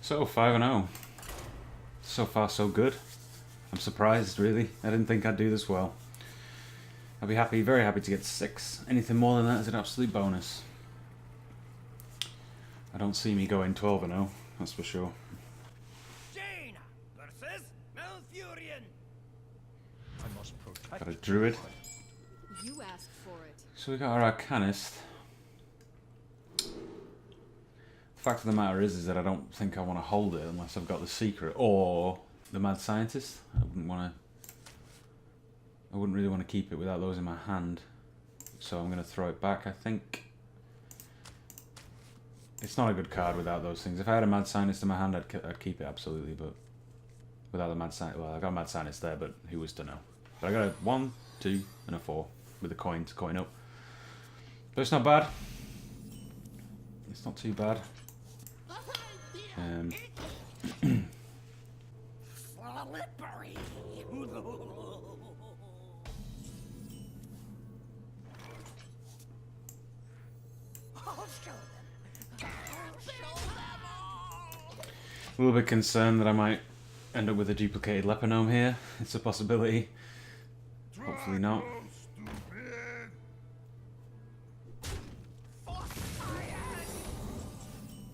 So 5-0. So far so good. I'm surprised really. I didn't think I'd do this well. I'll be happy, very happy to get 6. Anything more than that is an absolute bonus. I don't see me going 12-0, that's for sure. Jaina versus Malfurion. I must protect. Got a druid. You asked for it. So we got our arcanist. The fact of the matter is that I don't think I want to hold it unless I've got the secret or the mad scientist. I wouldn't really want to keep it without those in my hand. So I'm going to throw it back, I think. It's not a good card without those things. If I had a mad scientist in my hand, I'd keep it absolutely, but without the mad scientist, well, I got a mad scientist there, but who was to know? But I got a 1, 2, and a 4 with a coin to coin up. But it's not bad. It's not too bad. Slippery. I'll show them. A little bit concerned that I might end up with a duplicated Leponome here. It's a possibility. Hopefully not.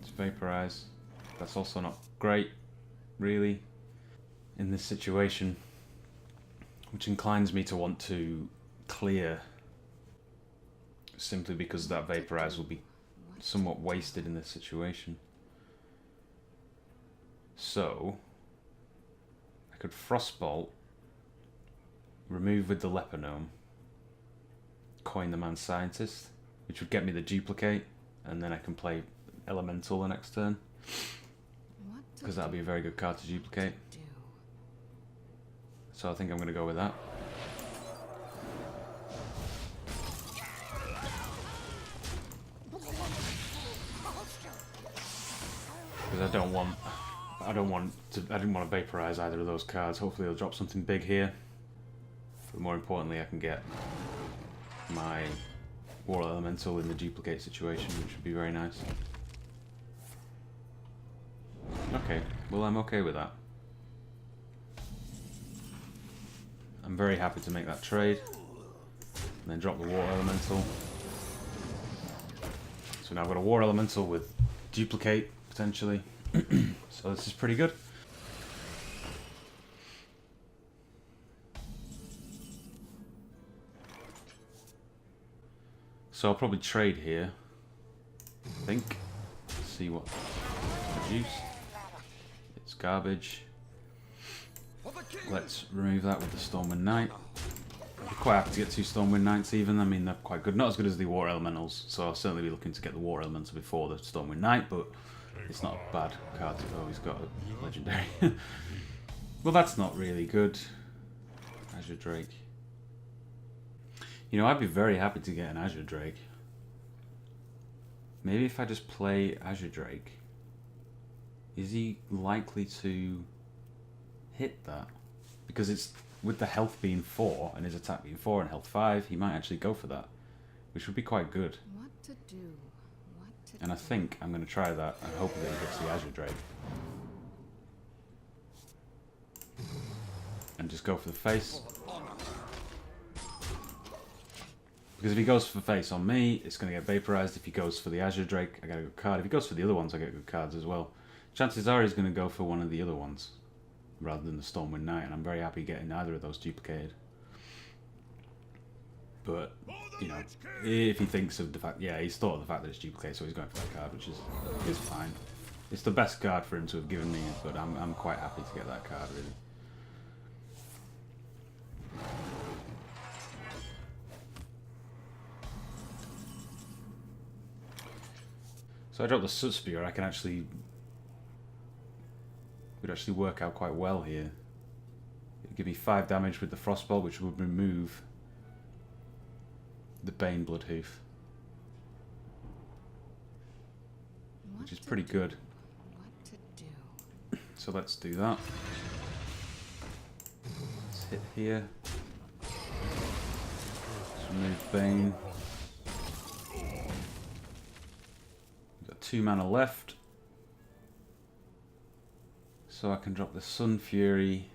It's vaporize. That's also not great, really, in this situation, which inclines me to want to clear, simply because that vaporize will be somewhat wasted in this situation. So I could Frostbolt, remove with the Leponome, coin the Man Scientist, which would get me the duplicate, and then I can play Elemental the next turn, because that would be a very good card to duplicate. So I think I'm going to go with that. Because I didn't want to vaporize either of those cards. Hopefully I'll drop something big here. But more importantly, I can get my War Elemental in the duplicate situation, which would be very nice. Okay, well, I'm okay with that. I'm very happy to make that trade. And then drop the War Elemental. So now I've got a War Elemental with duplicate, potentially. So this is pretty good. So I'll probably trade here, I think. See what produce. It's garbage. Let's remove that with the Stormwind Knight. I'd be quite happy to get 2 Stormwind Knights even. I mean, they're quite good. Not as good as the War Elementals, so I'll certainly be looking to get the War Elemental before the Stormwind Knight, but it's not a bad card to go. He's got a legendary. Well, that's not really good. Azure Drake. You know, I'd be very happy to get an Azure Drake. Maybe if I just play Azure Drake, is he likely to hit that? Because it's with the health being 4 and his attack being 4 and health 5, he might actually go for that, which would be quite good. What to do? And I think I'm going to try that and hope that he hits the Azure Drake. And just go for the face. Because if he goes for face on me, it's going to get vaporized. If he goes for the Azure Drake, I get a good card. If he goes for the other ones, I get good cards as well. Chances are he's going to go for one of the other ones rather than the Stormwind Knight, and I'm very happy getting either of those duplicated. But, you know, if he thinks of the fact, yeah, he's thought of the fact that it's duplicated, so he's going for that card, which is fine. It's the best card for him to have given me, but I'm quite happy to get that card, really. So I dropped the Soot Spear. I can actually would actually work out quite well here. It'd give me 5 damage with the Frostbolt, which would remove the Bane Bloodhoof, which is pretty good. What to do? So let's do that. Let's hit here. Let's remove Bane. We've got 2 mana left. So I can drop the Sun Fury,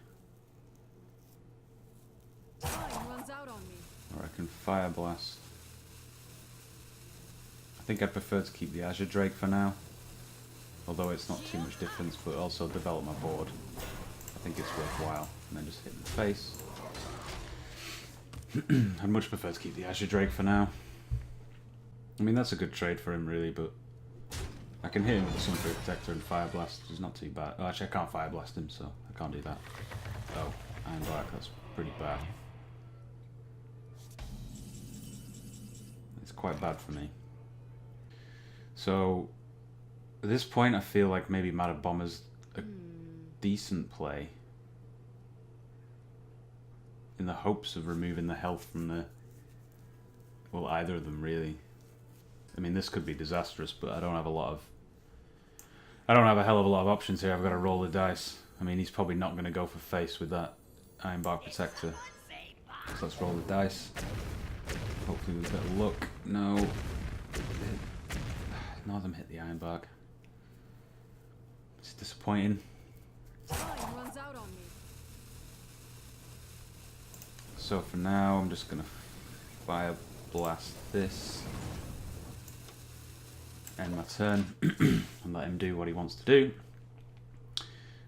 Time runs out on me. or I can Fire Blast. I think I'd prefer to keep the Azure Drake for now, although it's not too much difference, but also develop my board. I think it's worthwhile, and then just hit in the face. I'd much prefer to keep the Azure Drake for now. I mean, that's a good trade for him, really, but I can hit him with the Sun Fury Protector and Fire Blast. It's not too bad. Oh, actually, I can't Fire Blast him, so I can't do that. Oh, Iron Bark, that's pretty bad. It's quite bad for me. So, at this point, I feel like maybe Matter Bomber's a decent play. In the hopes of removing the health from the... Well, either of them, really. I mean, this could be disastrous, but I don't have a lot of... I don't have a hell of a lot of options here. I've got to roll the dice. I mean, he's probably not going to go for face with that Iron Bark Protector. So let's roll the dice. Hopefully with a bit of luck. No. None of them hit the Iron Bark. It's disappointing. Time runs out on me. So for now, I'm just going to Fire Blast this. End my turn. And let him do what he wants to do.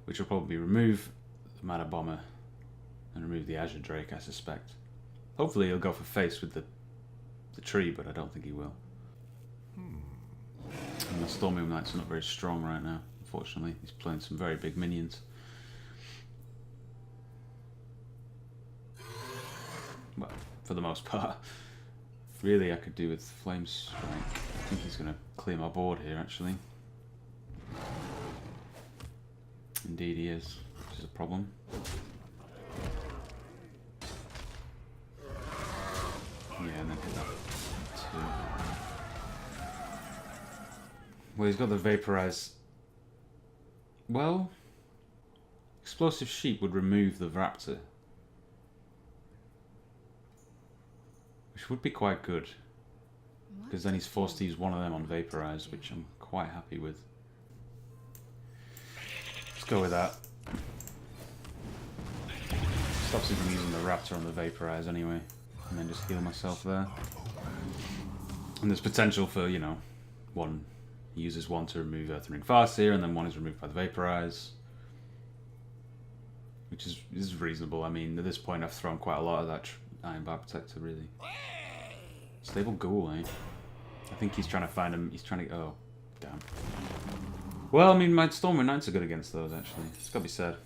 Which will probably remove the Matter Bomber. And remove the Azure Drake, I suspect. Hopefully he'll go for face with the tree, but I don't think he will. And the Stormy Knights are not very strong right now, unfortunately. He's playing some very big minions. Well, for the most part. Really, I could do with Flame Strike. I think he's going to clear my board here, actually. Indeed he is, which is a problem. Yeah, and then hit that too. Well, he's got the Vaporize. Well, Explosive Sheep would remove the Raptor, which would be quite good, because then he's forced to use one of them on Vaporize, which I'm quite happy with. Let's go with that. Stops him from using the Raptor on the Vaporize anyway, and then just heal myself there. And there's potential for, you know, one he uses one to remove Earth Ring Farseer, and then one is removed by the Vaporize, which is reasonable. I mean, at this point, I've thrown quite a lot of that Iron Bark Protector, really. Stable Ghoul, eh? I think he's trying to find him. He's trying to. Oh, damn. Well, I mean, my Stormwind Knights are good against those, actually. It's got to be said.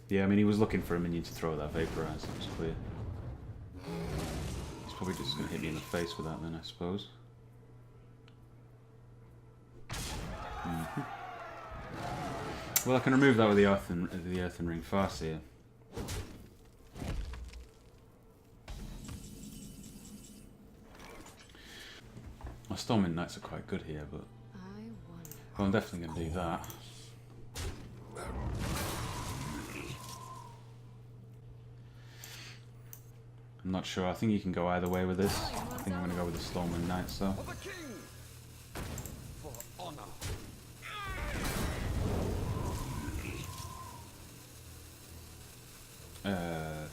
Yeah, I mean, he was looking for a minion to throw that Vaporize. That was clear. He's probably just going to hit me in the face with that, then, I suppose. Well, I can remove that with the Earthen Ring Farseer. My Stormwind Knights are quite good here, but well, I'm definitely going to do that. I'm not sure. I think you can go either way with this. I think I'm going to go with the Stormwind Knights, though. For honor.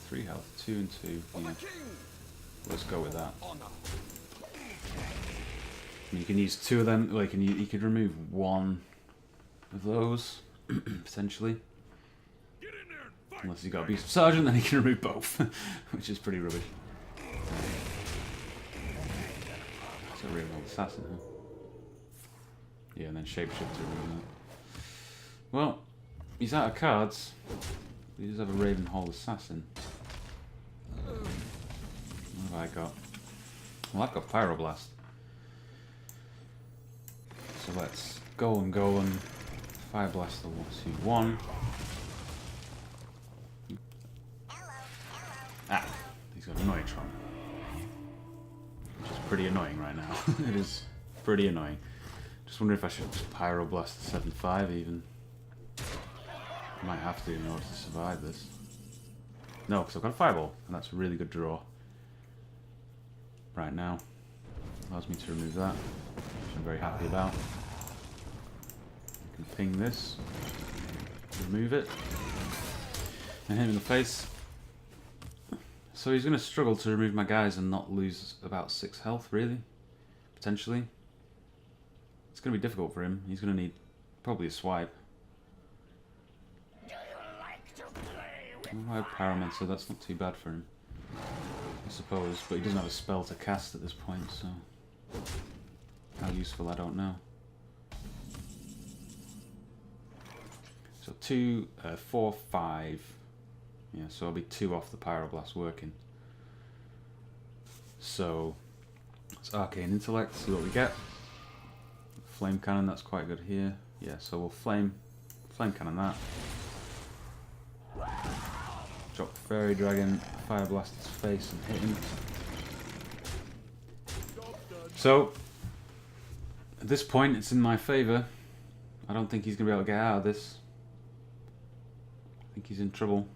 3 health, 2 and 2. Yeah. Let's go with that. You can use 2 of them. Like, you could remove 1 of those potentially. Unless you got a Beast of Sergeant, then you can remove both, which is pretty rubbish. It's a real old assassin, huh? Yeah, and then Shapeshifter. Well, he's out of cards. He does have a Ravenhold Assassin. What have I got? Well, I've got Pyroblast. So let's Golem, Fire Blast the 1/2/1. Ah, he's got Noitron. Which is pretty annoying right now. It is pretty annoying. Just wonder if I should just Pyroblast the 7/5 even. I might have to in order to survive this. No, because I've got a Fireball, and that's a really good draw. Right now. Allows me to remove that, which I'm very happy about. I can ping this. remove it. And hit him in the face. So he's going to struggle to remove my guys and not lose about 6 health, really. Potentially. It's going to be difficult for him. He's going to need probably a swipe. I have Pyromancer, that's not too bad for him, I suppose, but he doesn't have a spell to cast at this point, so how useful, I don't know. So 2, 4, 5. Yeah, so I'll be 2 off the Pyroblast working. So it's Arcane Intellect, see what we get. Flame Cannon, that's quite good here. Yeah, so we'll Flame Cannon that. Drop the Fairy Dragon, Fire Blast his face and hit him. So, at this point it's in my favour. I don't think he's going to be able to get out of this. I think he's in trouble.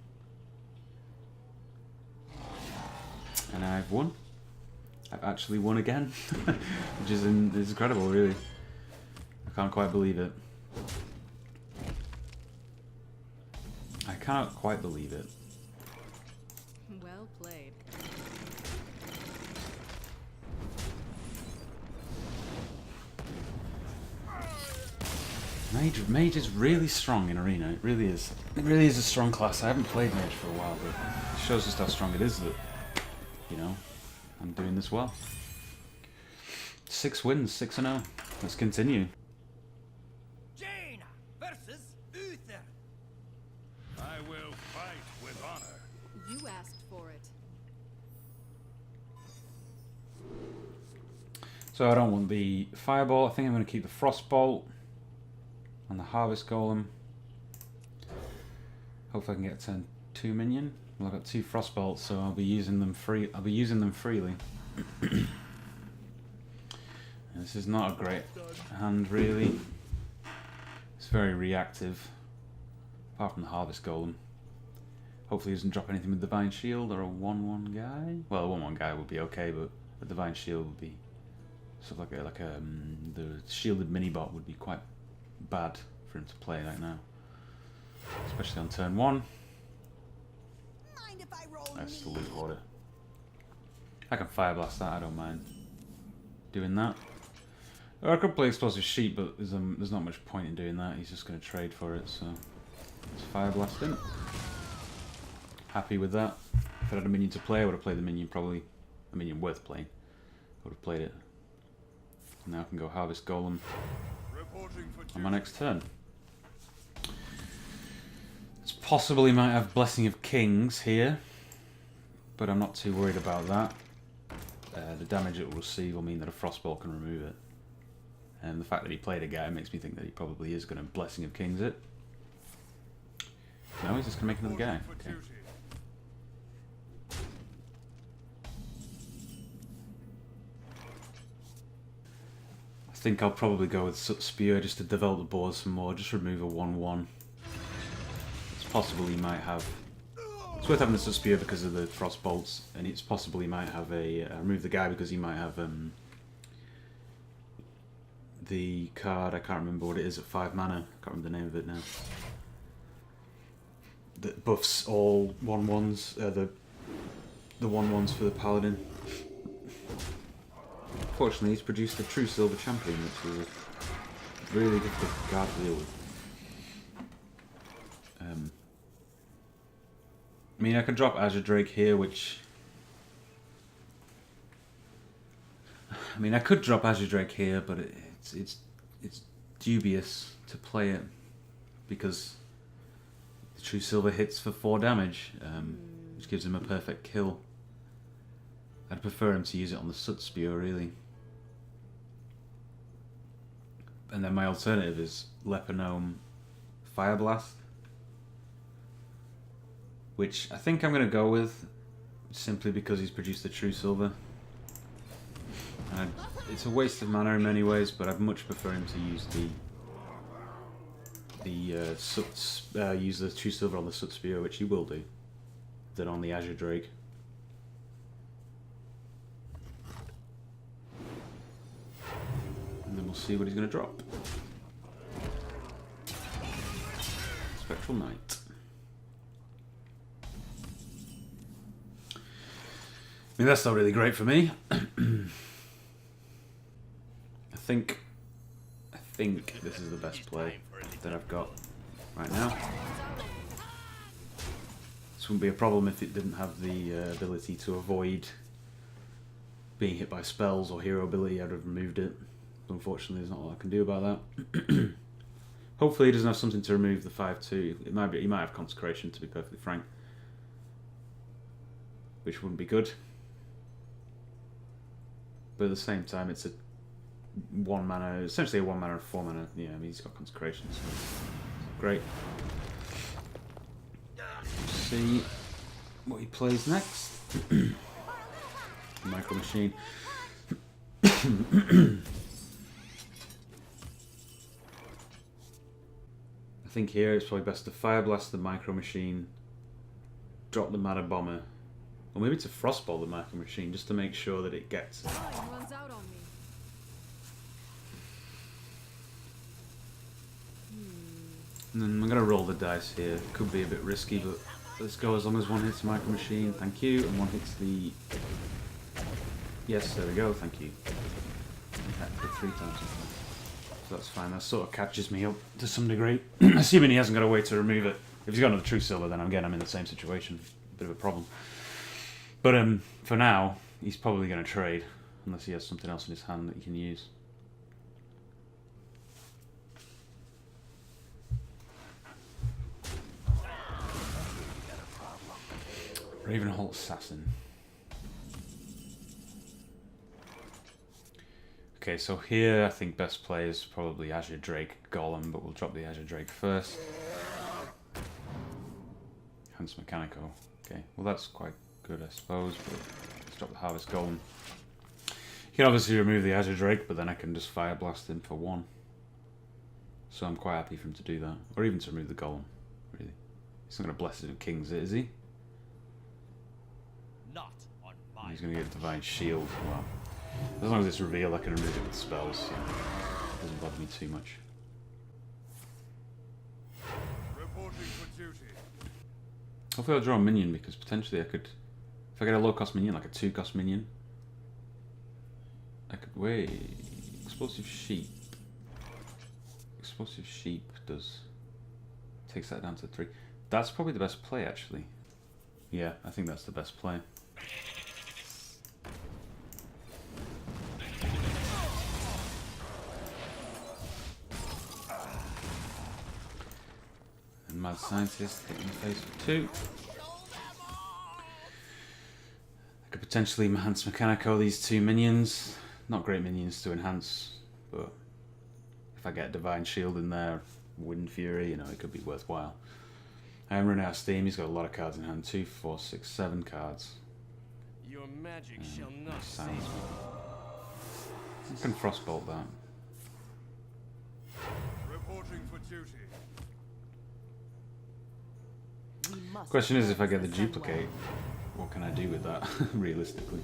And I've won. I've actually won again. Which is incredible, really. I can't quite believe it. I cannot quite believe it. Well played. Mage is really strong in Arena. It really is. It really is a strong class. I haven't played Mage for a while, but it shows just how strong it is that, you know, I'm doing this well. 6 wins, 6-0. Let's continue. Jaina versus Uther. I will fight with honor. You asked for it. So I don't want the Fireball. I think I'm going to keep the Frostbolt and the Harvest Golem. Hopefully I can get a turn 2 minion. Well, I've got 2 Frostbolts, so I'll be using them freely. This is not a great hand, really. It's very reactive, apart from the Harvest Golem. Hopefully he doesn't drop anything with Divine Shield or a 1/1 guy. Well, a 1/1 guy would be okay, but a Divine Shield would be sort of like the shielded mini-bot would be quite bad for him to play right now, especially on turn 1. Mind if I roll That's the me? loot order. I can Fire Blast that, I don't mind doing that. Or I could play Explosive Sheep, but there's not much point in doing that. He's just going to trade for it, so let's Fire Blast him. Happy with that. If I had a minion to play, I would have played the minion, probably a minion worth playing. I would have played it. Now I can go Harvest Golem on my next turn. It's possible he might have Blessing of Kings here, but I'm not too worried about that. The damage it will receive will mean that a Frostball can remove it. And the fact that he played a guy makes me think that he probably is going to Blessing of Kings it. No, he's just going to make another guy. Okay. I think I'll probably go with Soot Spear just to develop the board some more. Just remove a 1/1. It's possible he might have... It's worth having the Soot Spear because of the Frost Bolts, and it's possible he might have a... remove the guy because he might have... the card, I can't remember what it is at 5 mana. I can't remember the name of it now. That buffs all 1/1s, the 1/1s for the Paladin. Fortunately, he's produced the True Silver Champion, which is a really difficult card to deal with. I mean, I could drop Azure Drake here, which... I mean, I could drop Azure Drake here, but it's dubious to play it because the True Silver hits for 4 damage, which gives him a perfect kill. I'd prefer him to use it on the Soot Spear, really. And then my alternative is Leper Gnome Fire Blast, which I think I'm going to go with simply because he's produced the True Silver. It's a waste of mana in many ways, but I'd much prefer him to use use the True Silver on the Soot Spear, which he will do, than on the Azure Drake. And then we'll see what he's going to drop. Spectral Watchful Night. I mean, that's not really great for me. I think this is the best play that I've got right now. This wouldn't be a problem if it didn't have the ability to avoid being hit by spells or hero ability. I'd have removed it. Unfortunately, there's not a lot I can do about that. Hopefully, he doesn't have something to remove the 5/2. It might be. He might have Consecration, to be perfectly frank, which wouldn't be good. But at the same time, it's a 1 mana, essentially a 1 mana and 4 mana. Yeah, I mean, he's got Consecration, so great. Let's see what he plays next. Micro Machine. I think here it's probably best to Fire Blast the Micro Machine, drop the Mana Bomber, or maybe to Frostbolt the Micro Machine just to make sure that it gets. Time runs out on me. And then I'm going to roll the dice here. It could be a bit risky, but let's go as long as one hits the Micro Machine, thank you, and one hits the... Yes, there we go, thank you. Attack 3 times. So that's fine, that sort of catches me up to some degree. Assuming he hasn't got a way to remove it. If he's got another True Silver, then again I'm in the same situation. A bit of a problem. But for now, he's probably going to trade, unless he has something else in his hand that he can use. Ravenholt Assassin. Okay, so here I think best play is probably Azure Drake Golem, but we'll drop the Azure Drake first. Hans Mechanico. Okay, well that's quite good I suppose, but let's drop the Harvest Golem. You can obviously remove the Azure Drake, but then I can just Fire Blast him for 1. So I'm quite happy for him to do that. Or even to remove the Golem, really. He's not going to Bless it with Kings, is he? Not on my. He's going to get Divine Shield. Well, as long as it's revealed, I can remove it with spells. So it doesn't bother me too much. Reporting for duty. Hopefully I'll draw a minion, because potentially I could... If I get a low-cost minion, like a 2-cost minion, I could... Wait... Explosive Sheep. Explosive Sheep does... Takes that down to 3. That's probably the best play, actually. Yeah, I think that's the best play. And Mad Scientist hitting the face for 2. I could potentially enhance Mechanico these 2 minions. Not great minions to enhance, but if I get Divine Shield in there, Wind Fury, you know, it could be worthwhile. I am running out of steam. He's got a lot of cards in hand. 2, 4, 6, 7 cards. Your magic shall not save Sounds me. I can Frostbolt that. Reporting for duty. Question is, if I get the duplicate, what can I do with that, realistically?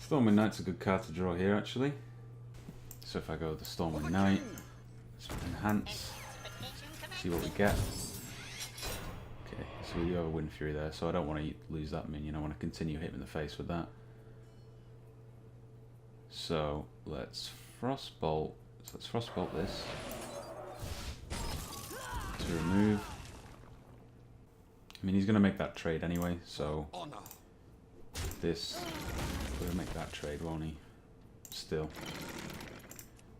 Stormwind Knight's a good card to draw here, actually. So if I go with the Stormwind Knight, let's enhance, see what we get. Okay, so we do have a Wind Fury there, so I don't want to lose that minion. I want to continue hitting in the face with that. So let's Frostbolt. So let's Frostbolt this to remove. I mean, he's going to make that trade anyway, so this will make that trade, won't he? Still.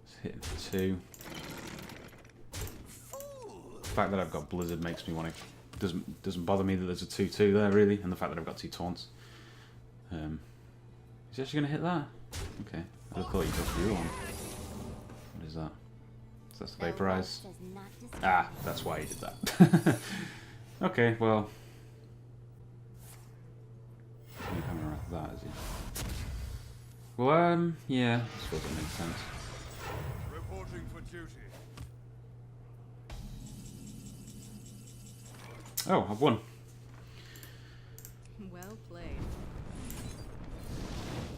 Let's hit him for 2. The fact that I've got Blizzard makes me want to... Doesn't bother me that there's a 2/2 there, really, and the fact that I've got 2 taunts. Is he actually going to hit that? Okay. I thought you'd go for the other one. What is that? So that's the Vaporize. Ah, that's why he did that. Okay, well... He's coming around with that, is he? Well, yeah, I suppose that makes sense. Reporting for duty. Oh, I've won. Well played.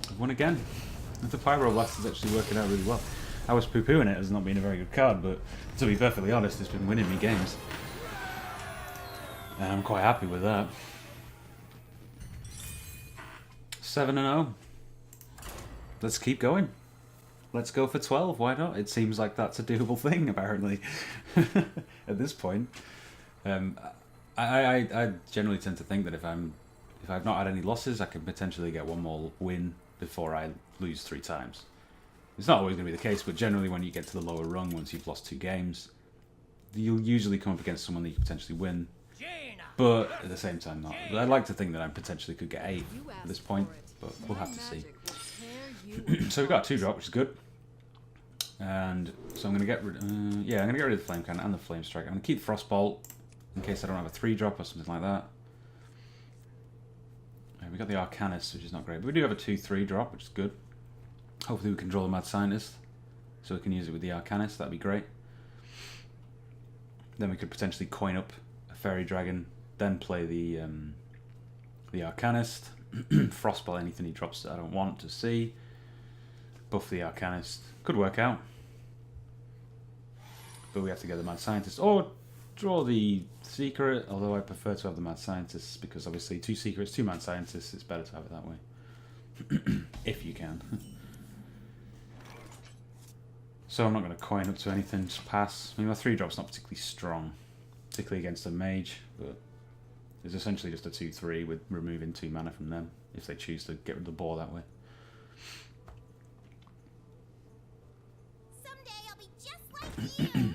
I've won again. The Pyro Blast is actually working out really well. I was poo-pooing it as not being a very good card, but to be perfectly honest, it's been winning me games. And I'm quite happy with that. 7-0. Let's keep going. Let's go for 12, why not? It seems like that's a doable thing, apparently, at this point. I generally tend to think that if I've not had any losses, I can potentially get one more win before I lose 3 times. It's not always going to be the case, but generally when you get to the lower rung, once you've lost 2 games, you'll usually come up against someone that you can potentially win. But at the same time, not. But I'd like to think that I potentially could get 8 at this point, but we'll have to see. So we've got a 2-drop, which is good. And so I'm going to get rid. Yeah, I'm going to get rid of the Flame Cannon and the Flame Strike. I'm going to keep Frostbolt in case I don't have a 3-drop or something like that. We got the Arcanist, which is not great, but we do have a 2/3 drop, which is good. Hopefully we can draw the Mad Scientist, so we can use it with the Arcanist. That'd be great. Then we could potentially coin up a Fairy Dragon, then play the Arcanist, Frostbolt anything he drops that I don't want to see, buff the Arcanist. Could work out, but we have to get the Mad Scientist or draw the Secret, although I prefer to have the Mad Scientists because obviously 2 Secrets, 2 Mad Scientists, it's better to have it that way. If you can. So I'm not going to coin up to anything, just pass. I mean, my 3-drop's not particularly strong, particularly against a Mage, but it's essentially just a 2/3 with removing 2 mana from them, if they choose to get rid of the ball that way. Someday I'll be just like you.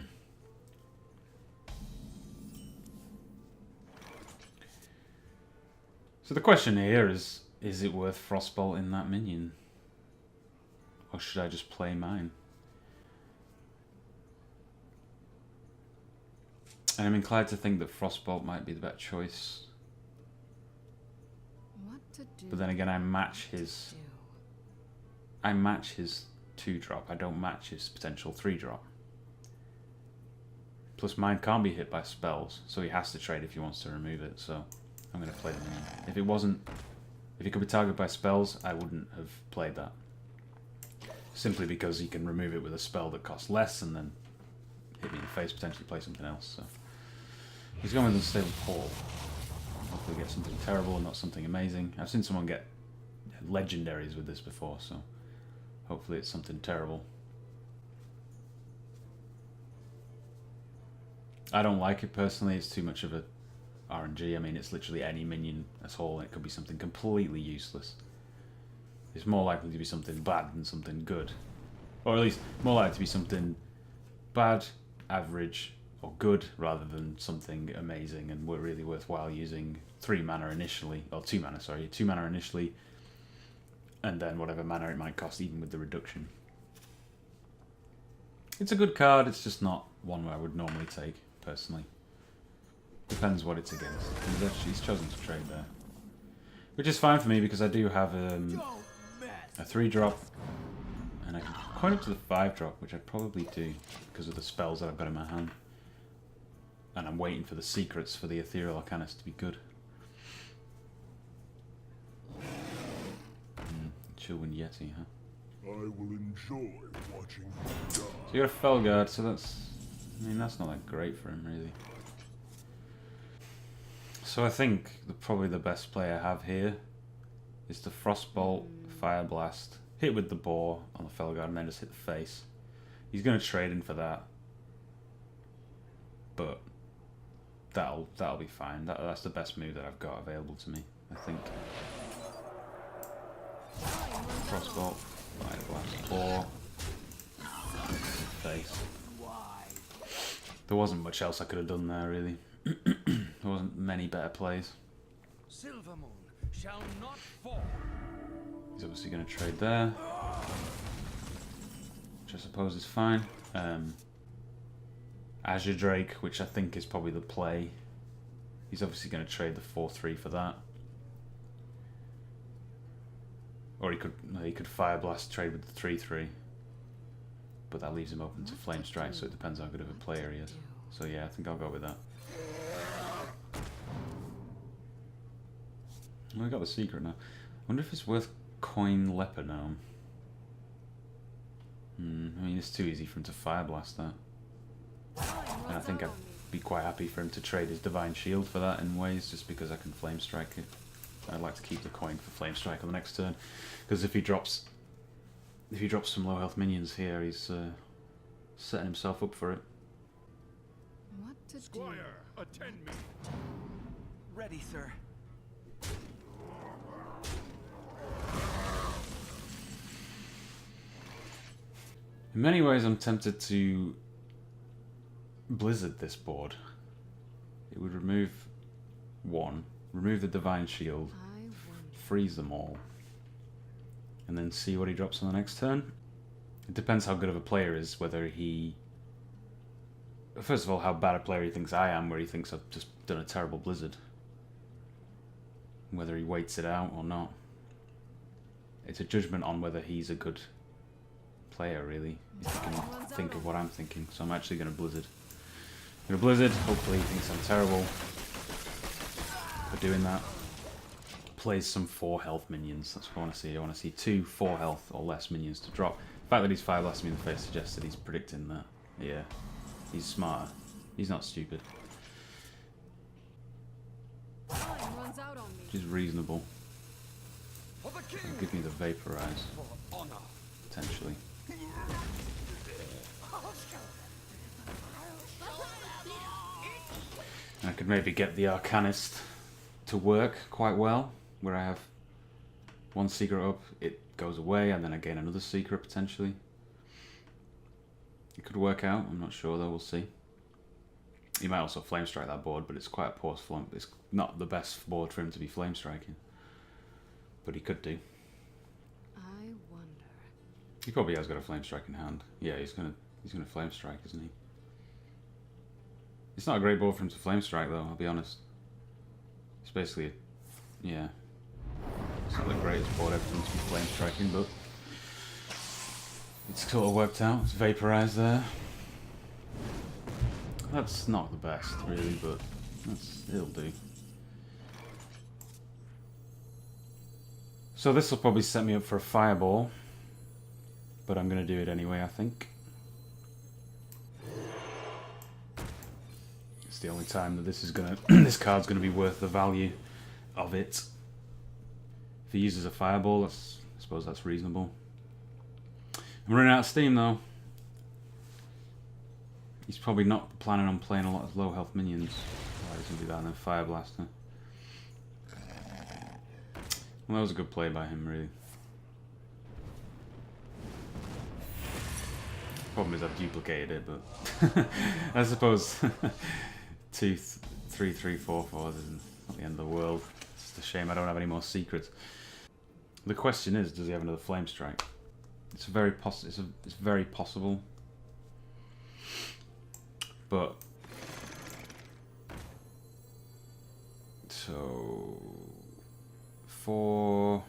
So the question here is it worth Frostbolt in that minion? Or should I just play mine? And I'm inclined to think that Frostbolt might be the better choice. What to do? But then again, I match his 2-drop. I don't match his potential 3-drop. Plus mine can't be hit by spells, so he has to trade if he wants to remove it, so I'm going to play the minion. If it could be targeted by spells, I wouldn't have played that. Simply because he can remove it with a spell that costs less and then hit me in the face, potentially play something else. So he's going with Unstable Paul. Hopefully get something terrible and not something amazing. I've seen someone get legendaries with this before, so hopefully it's something terrible. I don't like it personally, it's too much of a RNG. I mean, it's literally any minion at all, and it could be something completely useless. It's more likely to be something bad than something good. Or at least, more likely to be something bad, average, or good, rather than something amazing and really worthwhile using 3 mana initially, or 2 mana, sorry, 2 mana initially, and then whatever mana it might cost, even with the reduction. It's a good card, it's just not one where I would normally take, personally. Depends what it's against. He's chosen to trade there. Which is fine for me because I do have a 3-drop, and I can coin up to the 5-drop, which I probably do because of the spells that I've got in my hand. And I'm waiting for the secrets for the Ethereal Arcanist to be good. Chillwind Yeti, huh? I will enjoy watching you die. So you got a Felguard, so that's... I mean, that's not that great for him, really. So I think probably the best play I have here is the Frostbolt, Fire Blast, hit with the Boar on the Felguard, and then just hit the face. He's going to trade in for that, but that'll be fine. That's the best move that I've got available to me, I think. Frostbolt, Fire Blast, Boar, face. There wasn't much else I could have done there, really. There wasn't many better plays. Silver Moon shall not fall. He's obviously going to trade there, which I suppose is fine. Azure Drake, which I think is probably the play. He's obviously going to trade the 4/3 for that. Or he could Fire Blast, trade with the 3/3. But that leaves him open to Flame Strike, so it depends how good of a player he is. So yeah, I think I'll go with that. Well, I got the secret now. I wonder if it's worth coin Leper Gnome. I mean, it's too easy for him to Fire Blast that. And I think I'd be quite happy for him to trade his Divine Shield for that in ways, just because I can Flame Strike it. I'd like to keep the coin for Flame Strike on the next turn, because if he drops some low health minions here, he's setting himself up for it. What to do? Squire, attend me. Ready, sir. In many ways, I'm tempted to Blizzard this board. It would remove one, remove the Divine Shield, I wonder. freeze them all, and then see what he drops on the next turn. It depends how good of a player he is, whether he... First of all, how bad a player he thinks I am, where he thinks I've just done a terrible Blizzard. Whether he waits it out or not. It's a judgment on whether he's a good player, really. If he can think of what I'm thinking. So I'm actually going to Blizzard. I'm going to Blizzard. Hopefully he thinks I'm terrible for doing that. Plays some 4 health minions. That's what I want to see. I want to see 2 4 health or less minions to drop. The fact that he's 5 blasting me in the face suggests that he's predicting that. Yeah. He's smarter. He's not stupid. Time runs out on me. Which is reasonable. For the king. Give me the Vaporize, For honor. potentially. And I could maybe get the Arcanist to work quite well, where I have 1 secret up, it goes away, and then I gain another secret potentially. It could work out, I'm not sure though, we'll see. He might also Flame Strike that board, but it's quite a poor flump. It's not the best board for him to be Flame Striking. But he could do. I wonder. He probably has got a Flame Strike in hand. Yeah, he's gonna Flame Strike, isn't he? It's not a great board for him to Flame Strike though, I'll be honest. It's basically, yeah. It's not the greatest board ever for him to be Flame Striking, but it's sort of worked out. It's Vaporized there. That's not the best, really, but it'll do. So this will probably set me up for a Fireball, but I'm going to do it anyway, I think. It's the only time that this is gonna this card's gonna be worth the value of it. If he uses a Fireball, I suppose that's reasonable. I'm running out of steam though. He's probably not planning on playing a lot of low health minions. Why doesn't he do that and then Fire Blaster? Well, that was a good play by him, really. Problem is I've duplicated it, but I suppose 2, 3, 3, 4, 4 isn't the end of the world. It's just a shame I don't have any more secrets. The question is, does he have another Flame Strike? It's very possible, but so 4.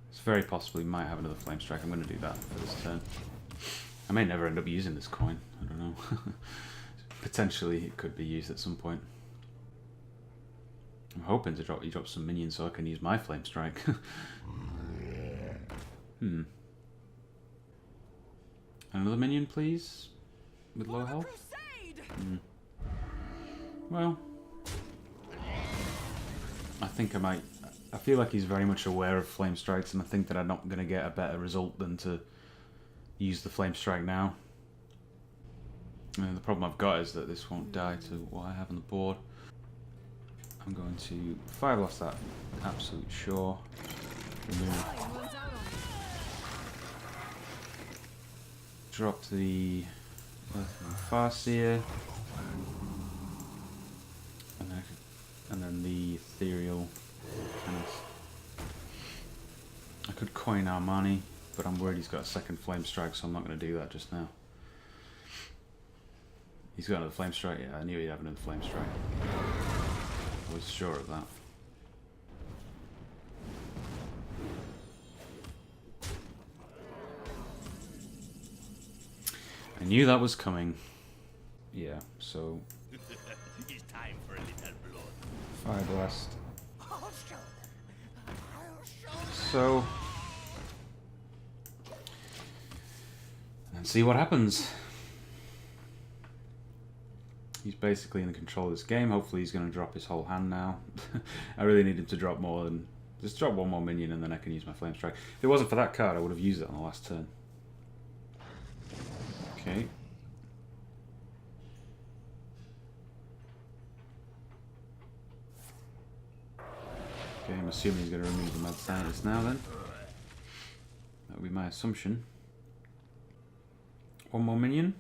It's very possible he might have another Flame Strike. I'm going to do that for this turn. I may never end up using this coin. I don't know. Potentially it could be used at some point. I'm hoping to he drops some minions so I can use my Flame Strike. Another minion, please? With low health? Well, I think I might... I feel like he's very much aware of Flame Strikes, and I think that I'm not going to get a better result than to use the Flame Strike now. And the problem I've got is that this won't die to what I have on the board. I'm going to Fire Blast that, absolute sure. Remove. Drop the Farseer, and then the Ethereal. I could coin Armani, but I'm worried he's got a second Flame Strike, so I'm not going to do that just now. He's got another Flame Strike? Yeah, I knew he'd have another Flame Strike. I was sure of that. I knew that was coming. Yeah, so... It's time for a little blood. Fire Blast. so... and see what happens. He's basically in control of this game. Hopefully he's going to drop his whole hand now. I really need him to drop more than... just drop one more minion and then I can use my Flame Strike. If it wasn't for that card, I would have used it on the last turn. Okay. Okay, I'm assuming he's going to remove the Mad Scientist now then. That would be my assumption. One more minion.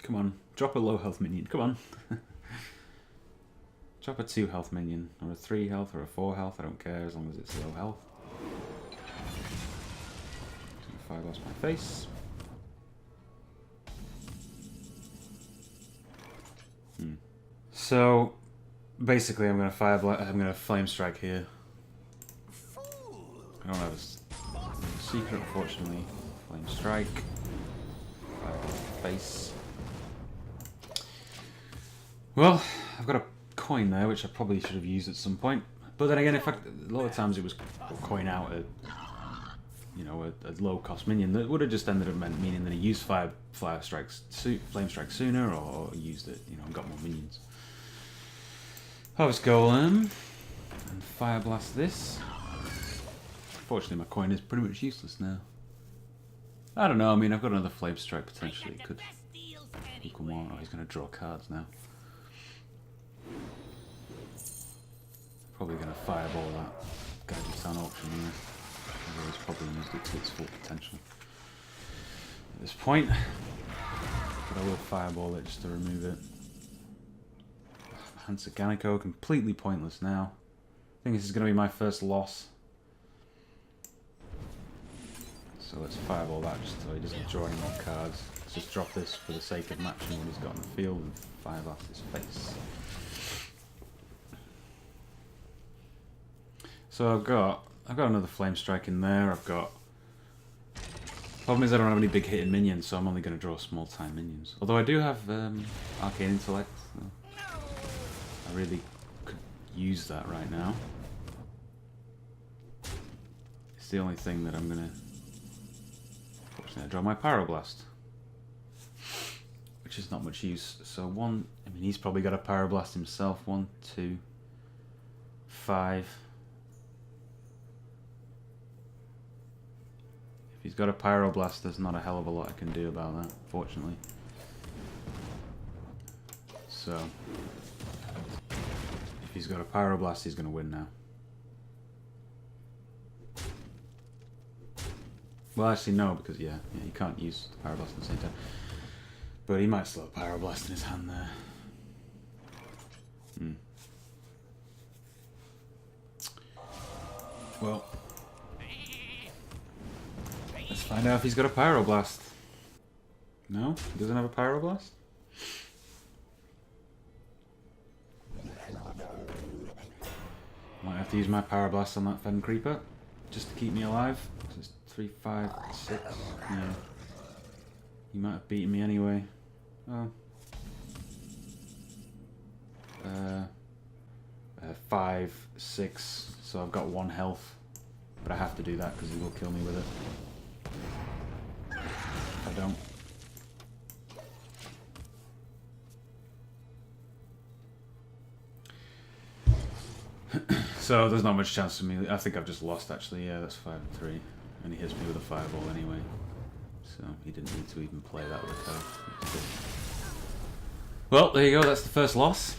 Come on, drop a low health minion, come on. Drop a 2 health minion, or a 3 health, or a 4 health, I don't care as long as it's low health. Fire blast my face. So basically I'm gonna flame strike here. I don't have a secret unfortunately. Flame strike. Fire blast my face. Well, I've got a coin there, which I probably should have used at some point. But then again, in fact, a lot of times it was coin out at, you know, a low-cost minion that would have just ended up meaning that he used flame strike sooner, or used it, you know, and got more minions. Harvest Golem and Fire Blast this. Unfortunately, my coin is pretty much useless now. I don't know. I mean, I've got another Flame Strike potentially. Could equal more. Oh, he's going to draw cards now. Probably going to fireball that Gadgeton auction here. Although he's probably used it to its full potential at this point. But I will fireball it just to remove it. Hansa Ganico, completely pointless now. I think this is going to be my first loss. So let's fireball that just so he doesn't draw any more cards. Let's just drop this for the sake of matching what he's got in the field and fire blast his face. So I've got another Flame Strike in there. I've got... Problem is I don't have any big hitting minions, so I'm only going to draw small time minions. Although I do have Arcane Intellect. So I really could use that right now. It's the only thing that I'm going to... Unfortunately, I draw my Pyroblast. Which is not much use. So one... I mean, he's probably got a Pyroblast himself. 1, 2, 5... If he's got a Pyroblast, there's not a hell of a lot I can do about that, fortunately. So, if he's got a Pyroblast, he's going to win now. Well, actually, no, because, yeah, you can't use the Pyroblast at the same time. But he might still have Pyroblast in his hand there. Well... let's find out if he's got a Pyroblast. No? He doesn't have a Pyroblast? Might have to use my Pyroblast on that Fen Creeper, just to keep me alive. So it's 3, 5, 6. Yeah. He might have beaten me anyway. Oh. 5, 6. So I've got 1 health. But I have to do that because he will kill me with it. If I don't. So there's not much chance for me. I think I've just lost actually. Yeah, that's 5 and 3. And he hits me with a fireball anyway. So he didn't need to even play that with a card. Well, there you go. That's the first loss.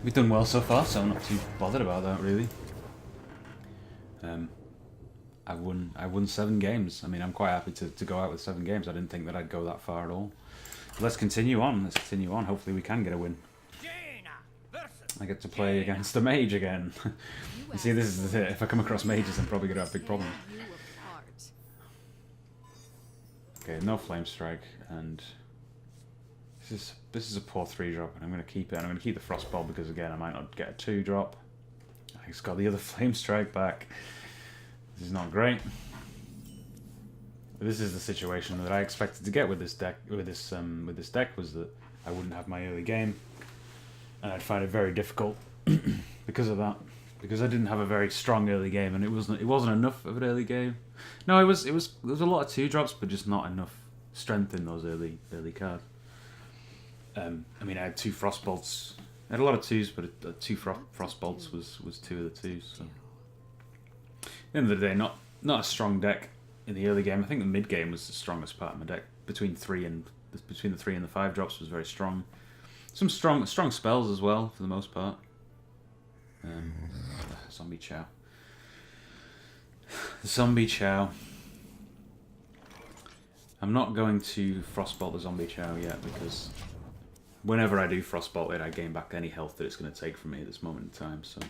We've done well so far, so I'm not too bothered about that really. I won 7 games. I mean, I'm quite happy to go out with 7 games. I didn't think that I'd go that far at all. Let's continue on. Let's continue on. Hopefully we can get a win. I get to play against a mage again. You see, this is it. If I come across mages, I'm probably going to have big problems. Okay, no Flame Strike, and this is a poor 3 drop, and I'm going to keep it. And I'm going to keep the Frostball because, again, I might not get a 2 drop. I just got the other Flame Strike back. This is not great. But this is the situation that I expected to get with this deck. With this deck was that I wouldn't have my early game, and I'd find it very difficult because of that. because I didn't have a very strong early game, and it wasn't enough of an early game. No, there was a lot of 2-drops, but just not enough strength in those early cards. I mean, I had 2 Frostbolts. I had a lot of 2s, but 2 Frostbolts was 2 of the 2s. So at the end of the day, not a strong deck in the early game. I think the mid game was the strongest part of my deck. Between the 3 and the 5-drops was very strong. Some strong spells as well for the most part. Zombie Chow. Zombie Chow. I'm not going to Frostbolt the Zombie Chow yet because whenever I do Frostbolt it, I gain back any health that it's going to take from me at this moment in time. So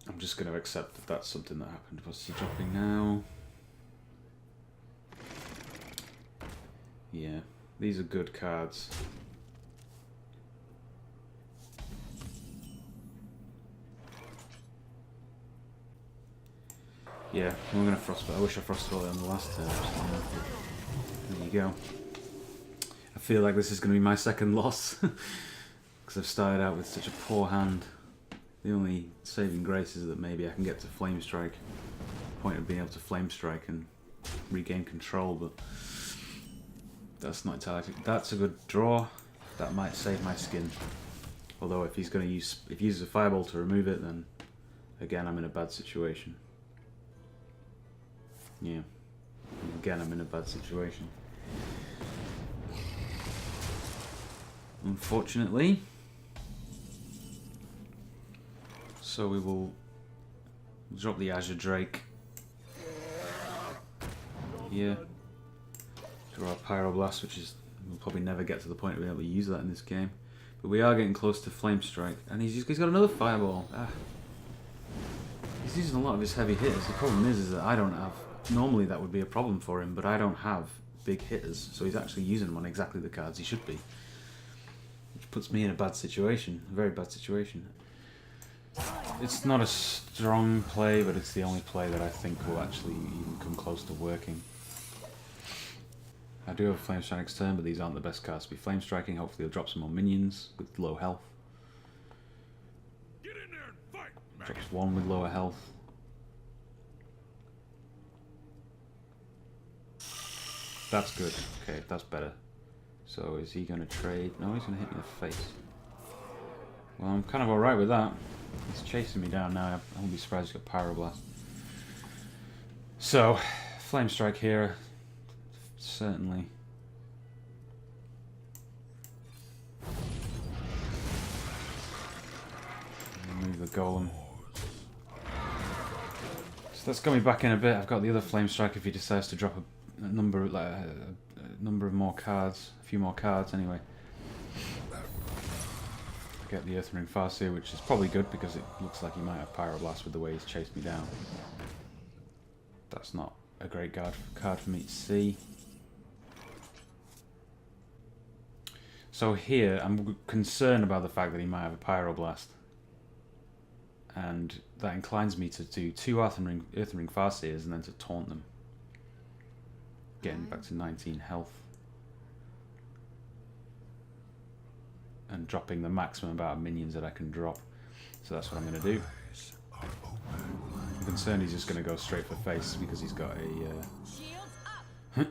I'm just going to accept that that's something that happened. What's he dropping now? Yeah, these are good cards. Yeah, we're going to Frostbolt. I wish I Frostbolted on the last turn. There you go. I feel like this is going to be my second loss. Because I've started out with such a poor hand. The only saving grace is that maybe I can get to Flame Strike. The point of being able to Flame Strike and regain control, but that's not entirely... That's a good draw. That might save my skin. Although if he's going to use... If he uses a Fireball to remove it, then again I'm in a bad situation. Yeah. Again, I'm in a bad situation. Unfortunately. So we will drop the Azure Drake here. Draw a Pyroblast, which is... We'll probably never get to the point of being able to use that in this game. But we are getting close to Flame Strike. And he's got another Fireball. Ah. He's using a lot of his heavy hitters. The problem is that I don't have... Normally that would be a problem for him, but I don't have big hitters, so he's actually using them on exactly the cards he should be. Which puts me in a bad situation, a very bad situation. It's not a strong play, but it's the only play that I think will actually even come close to working. I do have Flame Strike next turn, but these aren't the best cards to be Flame Striking. Hopefully he'll drop some more minions with low health. Get in there and fight, Mage. Drops 1 with lower health. That's good. Okay, that's better. So is he going to trade? No, he's going to hit me in the face. Well, I'm kind of alright with that. He's chasing me down now. I won't be surprised he's got Pyroblast. So, Flame Strike here. Certainly. Remove the Golem. So that's got me back in a bit. I've got the other Flame Strike if he decides to drop a number of more cards, a few more cards anyway. I get the Earthring Farseer, which is probably good because it looks like he might have Pyroblast with the way he's chased me down. That's not a great card for me to see. So here, I'm concerned about the fact that he might have a Pyroblast. And that inclines me to do 2 Earthring Farseers and then to taunt them. Getting back to 19 health. And dropping the maximum amount of minions that I can drop. So that's what I'm going to do. I'm concerned he's just going to go straight for face because he's got a...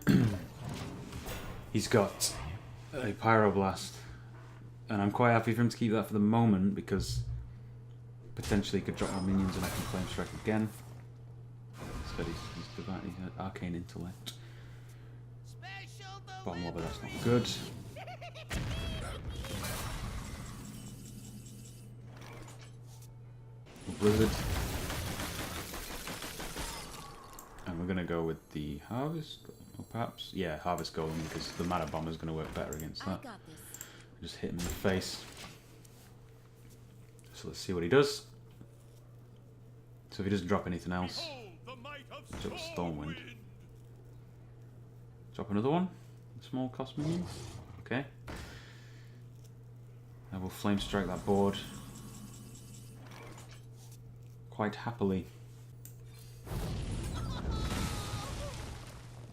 he's got a Pyroblast. And I'm quite happy for him to keep that for the moment because potentially he could drop my minions and I can Flame Strike again. Instead he's had Arcane Intellect. Bomb Lobber, that's not good. Blizzard. And we're going to go with the Harvest, or perhaps? Yeah, Harvest Golem, because the Mana Bomb is going to work better against that. Just hit him in the face. So let's see what he does. So if he doesn't drop anything else, drop Stormwind. Drop another one. Small cost minions. Okay. I will Flame Strike that board quite happily.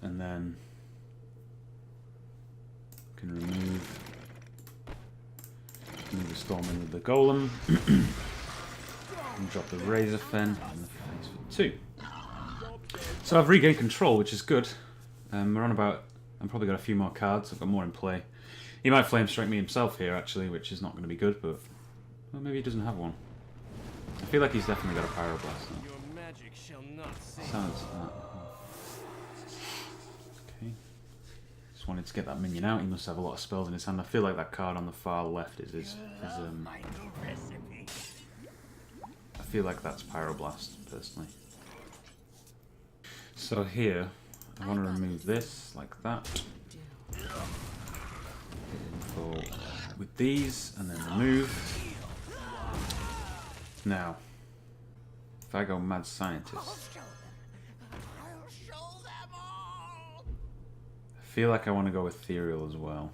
And then can remove the Storm in with the Golem. And drop the Razor Fen in the face for 2. So I've regained control, which is good. We're on about... I've probably got a few more cards. I've got more in play. He might Flame Strike me himself here, actually, which is not going to be good, but... Well, maybe he doesn't have one. I feel like he's definitely got a Pyroblast now. Your magic shall not save. Sounds that. Okay. Just wanted to get that minion out. He must have a lot of spells in his hand. I feel like that card on the far left is I feel like that's Pyroblast, personally. So here, I want to remove this, like that. Hit info with these, and then remove. Now, if I go Mad Scientist, I feel like I want to go Ethereal as well.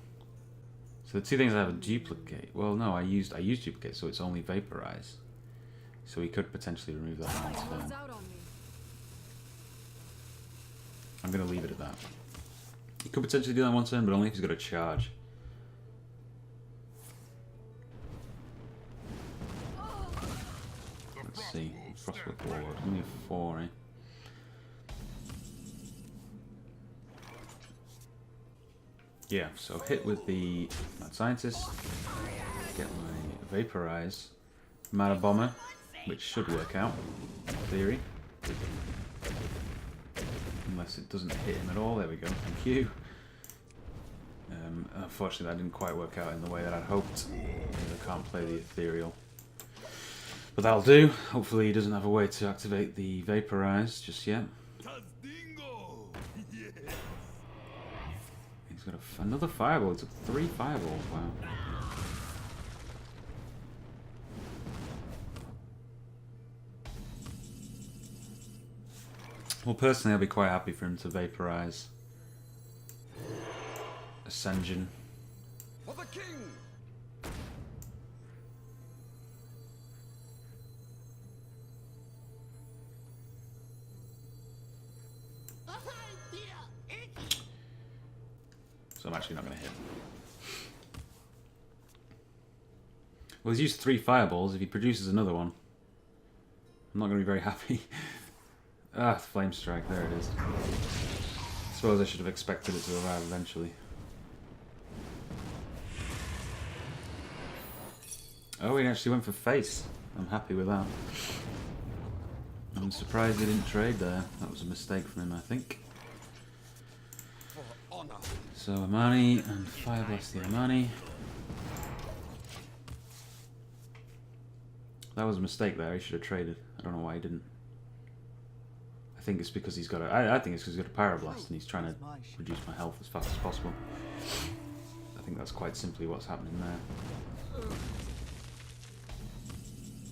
So the two things I have are Duplicate. Well, no, I used Duplicate, so it's only Vaporize. So we could potentially remove that on Time runs turn. out on me. I'm going to leave it at that. He could potentially do that on one turn, but only if he's got a charge. Let's see. Frostwork Warlord. Only a 4, eh? Yeah, so hit with the Mad Scientist. Get my Vaporize. Mana Bomber, which should work out, in theory. Unless it doesn't hit him at all. There we go, thank you. Unfortunately that didn't quite work out in the way that I'd hoped. I can't play the Ethereal. But that'll do. Hopefully he doesn't have a way to activate the Vaporize just yet. He's got another Fireball. He took 3 Fireballs, wow. Well, personally, I'll be quite happy for him to Vaporize Ascension. For the king! So I'm actually not going to hit. Well, he's used 3 Fireballs. If he produces another one, I'm not going to be very happy. Ah, Flame Strike, there it is. I suppose I should have expected it to arrive eventually. Oh, he actually went for face. I'm happy with that. I'm surprised he didn't trade there. That was a mistake from him, I think. For honor. So Amani and Fire Blast the Amani. That was a mistake there. He should have traded. I don't know why he didn't. I think it's because he's got a. I think it's because he's got a Pyroblast and he's trying to reduce my health as fast as possible. I think that's quite simply what's happening there.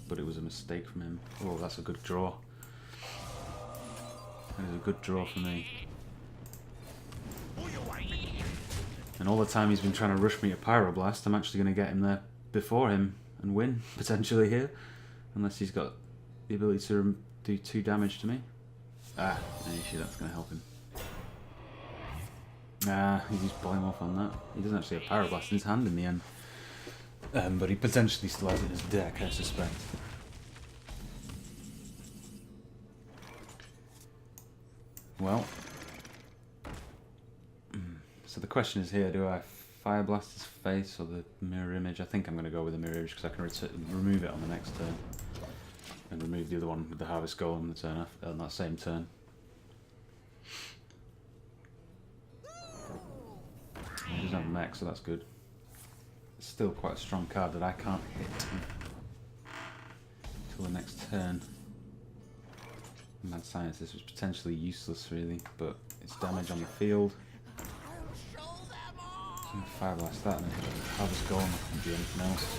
But it was a mistake from him. Oh, that's a good draw. That is a good draw for me. And all the time he's been trying to rush me at Pyroblast, I'm actually going to get him there before him and win, potentially here. Unless he's got the ability to do 2 damage to me. Ah, actually that's going to help him. Ah, he's used Polymorph on that. He doesn't actually have Pyroblast in his hand in the end. But he potentially still has it in his deck, I suspect. Well. So the question is here, do I Fire Blast his face or the Mirror Image? I think I'm going to go with the Mirror Image because I can remove it on the next turn. And remove the other one with the Harvest Golem the turn after, on that same turn. He doesn't have mech, so that's good. It's still quite a strong card that I can't hit until the next turn. Mad Scientist was potentially useless really, but it's damage on the field. So I'm gonna Fire Blast that and then Harvest Golem, I can't do anything else.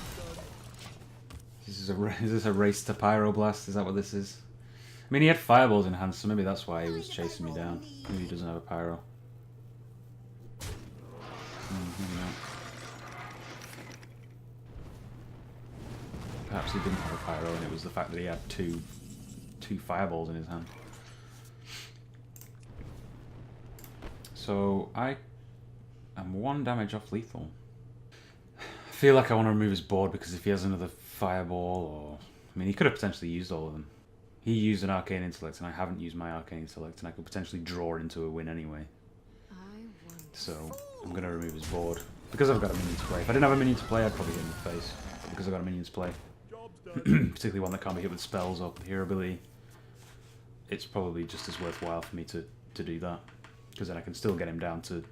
Is this a race to Pyroblast? Is that what this is? I mean, he had Fireballs in hand, so maybe that's why he was chasing me down. Maybe he doesn't have a Pyro. Maybe not. Perhaps he didn't have a Pyro and it was the fact that he had two Fireballs in his hand. So I am 1 damage off lethal. I feel like I want to remove his board because if he has another fireball or... I mean, he could have potentially used all of them. He used an Arcane Intellect and I haven't used my Arcane Intellect and I could potentially draw into a win anyway. I wonder. So I'm going to remove his board. Because I've got a minion to play. If I didn't have a minion to play, I'd probably hit him in the face. But because I've got a minion to play, particularly one that can't be hit with spells or hero ability, it's probably just as worthwhile for me to do that. Because then I can still get him down to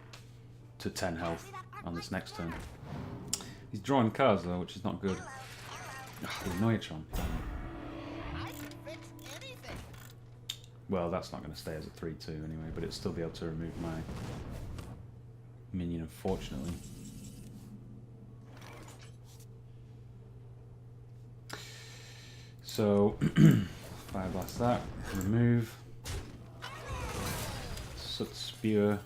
10 health on this next turn. He's drawing cards though, which is not good. Ugh, the Noyatron. I can fix anything. Well, that's not going to stay as a 3-2 anyway, but it'll still be able to remove my minion, unfortunately. So, Fire Blast that, remove. Soot Spewer.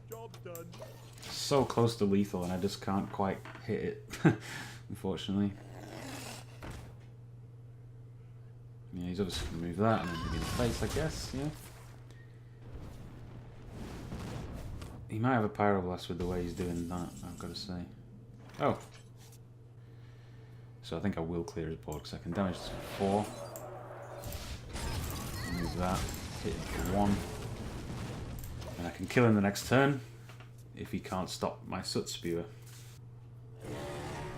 Job's done. So close to lethal and I just can't quite hit it, unfortunately. Yeah, he's obviously going to move that and then hit me in the face, I guess, yeah. He might have a Pyroblast with the way he's doing that, I've got to say. Oh. So I think I will clear his board because I can damage this for 4. Use that, hit him for 1. And I can kill him the next turn if he can't stop my Soot Spewer.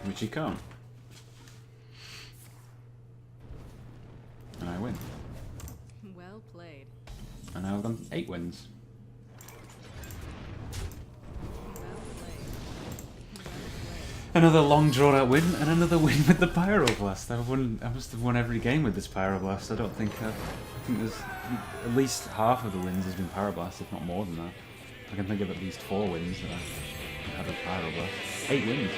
Which he can't. And I win. Well played. And now I've done 8 wins. Well played. Well played. Another long drawn out win and another win with the Pyroblast. I must have won every game with this Pyroblast. I don't think I think there's at least half of the wins has been Pyroblast, if not more than that. I can think of at least 4 wins that I had a Pyroblast. 8 wins.